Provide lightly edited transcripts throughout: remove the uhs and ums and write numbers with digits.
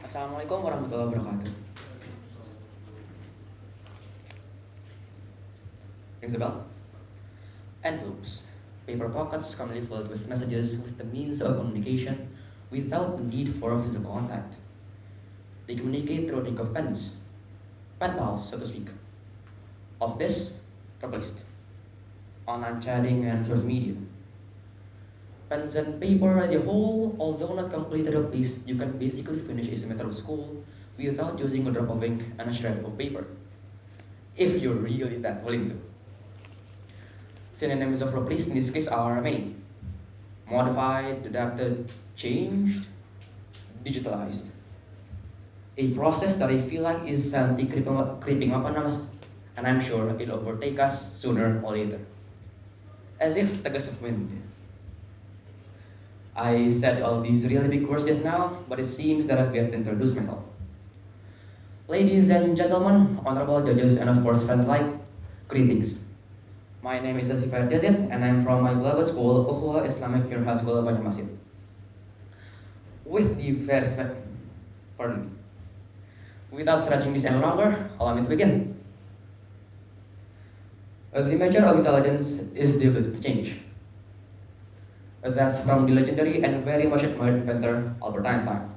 Assalamualaikum warahmatullahi wabarakatuh. Rings a bell? Envelopes. Paper pockets commonly filled with messages with the means of communication without the need for physical contact. They communicate through the ink of pens, pen pals, so to speak. Of this, replaced. Online chatting and social media. Pens and paper as a whole, although not completely replaced, you can basically finish a semester of school without using a drop of ink and a shred of paper. If you're really that willing to. Synonyms of replaced in this case are many. Modified, adapted, changed, digitalized. A process that I feel like is silently creeping up on us, and I'm sure it'll overtake us sooner or later. As if the gust of wind. I said all these really big words just now, but it seems that I've yet to introduce myself. Ladies and gentlemen, honorable judges, and of course friends alike, greetings. My name is Fayyadh, Yazid, and I'm from my beloved school, Ukhuwah Islamic Pure High School, Banjarmasin. With the very pardon me. Without stretching this any longer, allow me to begin. The measure of intelligence is the ability to change. That's from the legendary and very much admired inventor Albert Einstein.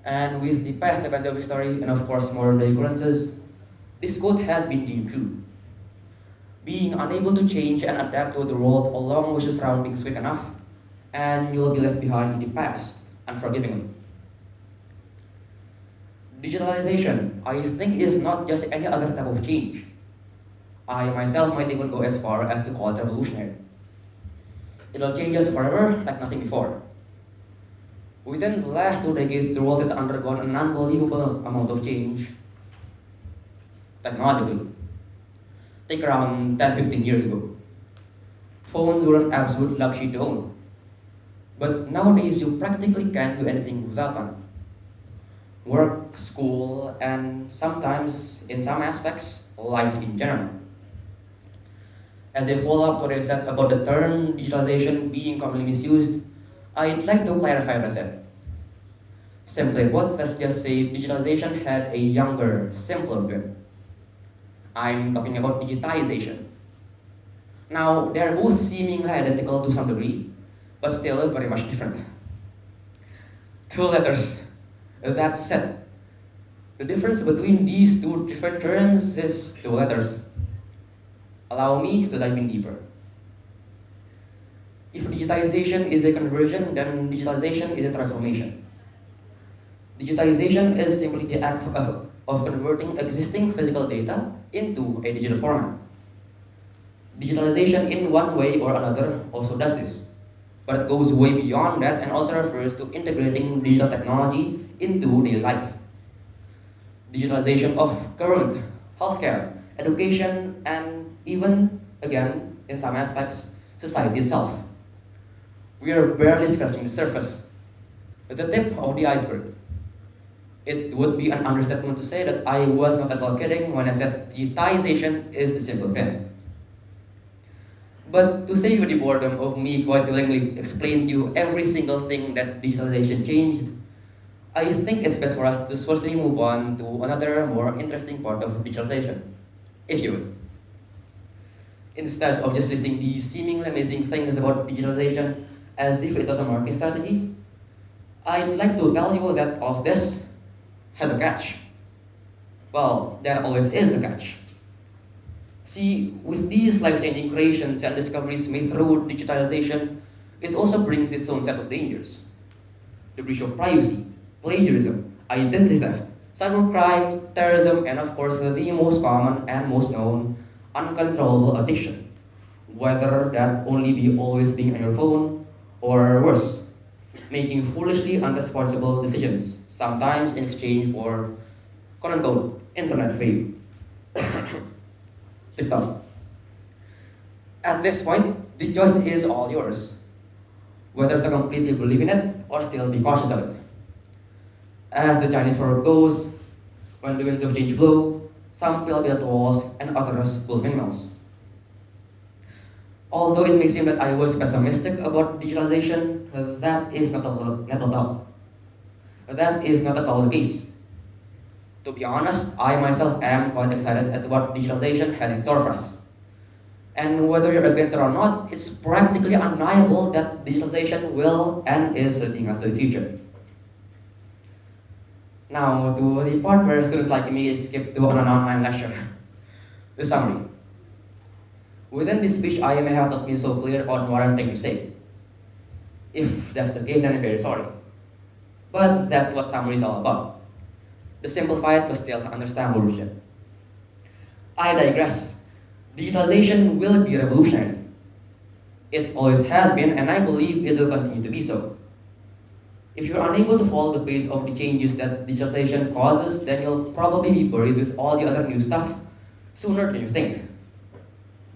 And with the past events of history and of course modern day occurrences, this quote has been deemed true. Being unable to change and adapt to the world along with your surroundings quick enough, and you'll be left behind in the past, unforgivingly. Digitalization, I think, is not just any other type of change. I myself might even go as far as to call it revolutionary. It'll change us forever like nothing before. Within the last 2 decades, the world has undergone an unbelievable amount of change technologically. Take around 10-15 years ago. Phones were an absolute luxury to own. But nowadays, you practically can't do anything without one. Work, school, and sometimes, in some aspects, life in general. As a follow-up to what I said about the term digitalization being commonly misused, I'd like to clarify what I said. Simply put, let's just say digitalization had a younger, simpler twin. I'm talking about digitization. Now, they're both seemingly identical to some degree, but still very much different. 2 letters. That said, the difference between these 2 different terms is 2 letters. Allow me to dive in deeper. If digitization is a conversion, then digitalization is a transformation. Digitization is simply the act of converting existing physical data into a digital format. Digitalization in one way or another also does this, but it goes way beyond that and also refers to integrating digital technology into daily life. Digitalization of government, healthcare, education, and even, again, in some aspects, society itself. We are barely scratching the surface, the tip of the iceberg. It would be an understatement to say that I was not at all kidding when I said digitization is the simple pen. But to save you the boredom of me quite willingly explain to you every single thing that digitalization changed, I think it's best for us to swiftly move on to another more interesting part of digitalization, if you would. Instead of just listing these seemingly amazing things about digitalization as if it was a marketing strategy, I'd like to tell you that all of this has a catch. Well, there always is a catch. See, with these life-changing creations and discoveries made through digitalization, it also brings its own set of dangers. The breach of privacy, plagiarism, identity theft, cybercrime, terrorism, and of course the most common and most known, uncontrollable addiction. Whether that only be always being on your phone, or worse, making foolishly irresponsible decisions, sometimes in exchange for quote-unquote internet fame. TikTok. At this point, the choice is all yours. Whether to completely believe in it or still be cautious of it. As the Chinese proverb goes, when the winds of change blow, some will build walls and others will windmills. Although it may seem that I was pessimistic about digitalization, that is not a doubt. That is not at all the case. To be honest, I myself am quite excited at what digitalization has in store for us. And whether you're against it or not, it's practically undeniable that digitalization will and is leading us to the future. Now, to the part where students like me skip to an online lecture. The summary. Within this speech, I may have not been so clear on what I'm trying to say. If that's the case, then I'm very sorry. But that's what summary is all about. The simplified but still understandable version. I digress. Digitalization will be revolutionary. It always has been, and I believe it will continue to be so. If you're unable to follow the pace of the changes that digitalization causes, then you'll probably be buried with all the other new stuff sooner than you think.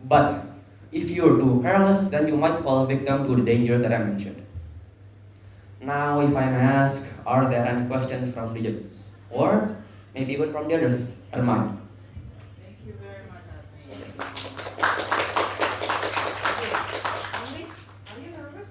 But if you're too careless, then you might fall victim to the dangers that I mentioned. Now, if I may ask, are there any questions from the judges? Or maybe even from the others? I don't mind. Thank you very much, Azmi. Yes. Okay, Azmi, are you nervous?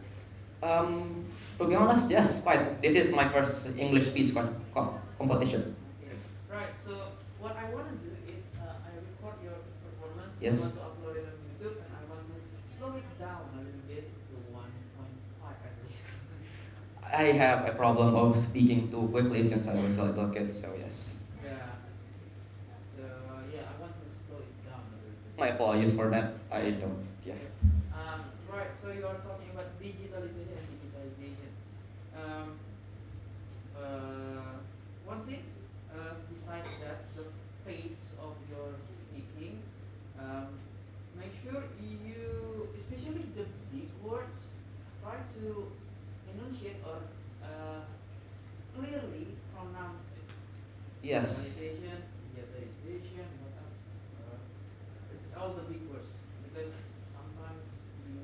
To be honest, yes, quite. This is my first English speech competition. Okay. Right, so what I want to do is I record your performance. Yes. I want to upload it on YouTube and I want to slow it down a little bit to 1.5 at least. I have a problem of speaking too quickly since I was a little kid, so yes. Yeah. So yeah, I want to slow it down a little bit. My apologies for that. I don't, yeah. Okay. Right, so you are talking about digitalization and digitalization. Um, One thing, besides that, the pace of your speaking, make sure you, especially the big words, try to enunciate or clearly pronounce it. Yes. Digitalization, digitalization, what else? All the big words, because sometimes you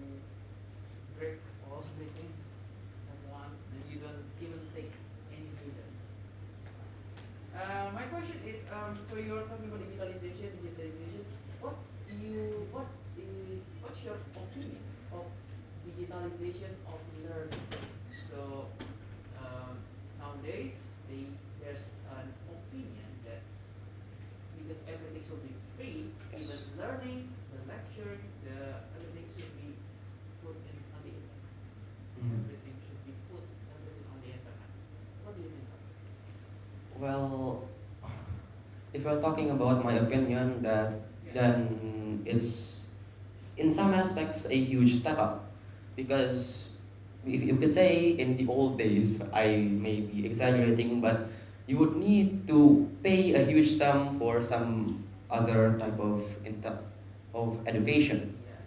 break all the things at one and you don't even take any reason. My question is, so you're talking about digitalization. What's your opinion of digitalization of learning? So nowadays, there's an opinion that because everything should be free, Yes. even learning, the lecturing, everything should be put on the internet. Mhm. Everything should be put everything on the internet. What do you think of it? Well, if we're talking about my opinion, then it's in some aspects a huge step up, because if you could say in the old days, I may be exaggerating, but you would need to pay a huge sum for some other type of education. Yes.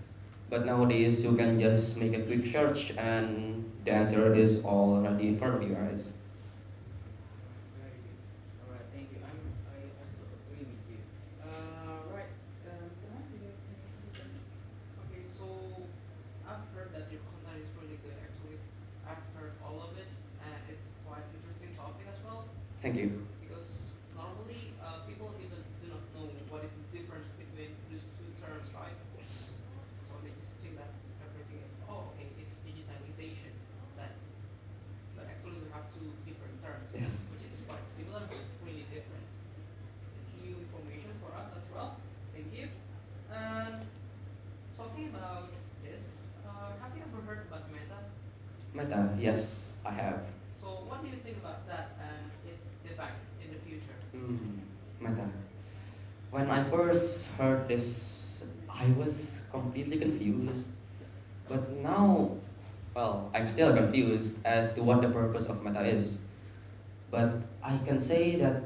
But nowadays, you can just make a quick search, and the answer is already in front of you guys. Very good. All right, thank you. I also agree with you. Right. Can you Okay, so I've heard that your content is really good. Actually, I've heard all of it, and it's quite interesting topic as well. Thank you. Because normally people even do not know what is the difference between these two terms, right? Yes. So they just think that everything is okay, it's digitalization. That, but actually we have two different terms, Yes. which is quite similar but really different. It's new information for us as well. Thank you. And talking about this, have you ever heard about Meta? Meta, yes, I have. So what do you think about that and its effect in the future? Meta. When I first heard this, I was completely confused. But now, well, I'm still confused as to what the purpose of Meta is. But I can say that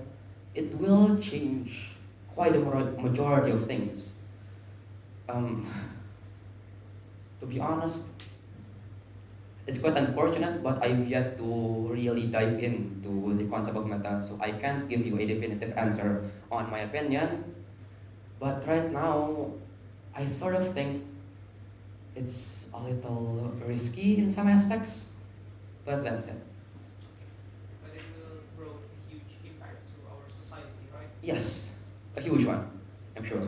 it will change quite a majority of things. Um, to be honest, it's quite unfortunate, but I've yet to really dive into the concept of meta, so I can't give you a definitive answer on my opinion. But right now, I sort of think it's a little risky in some aspects, but that's it. But it will bring a huge impact to our society, right? Yes, a huge one, I'm sure.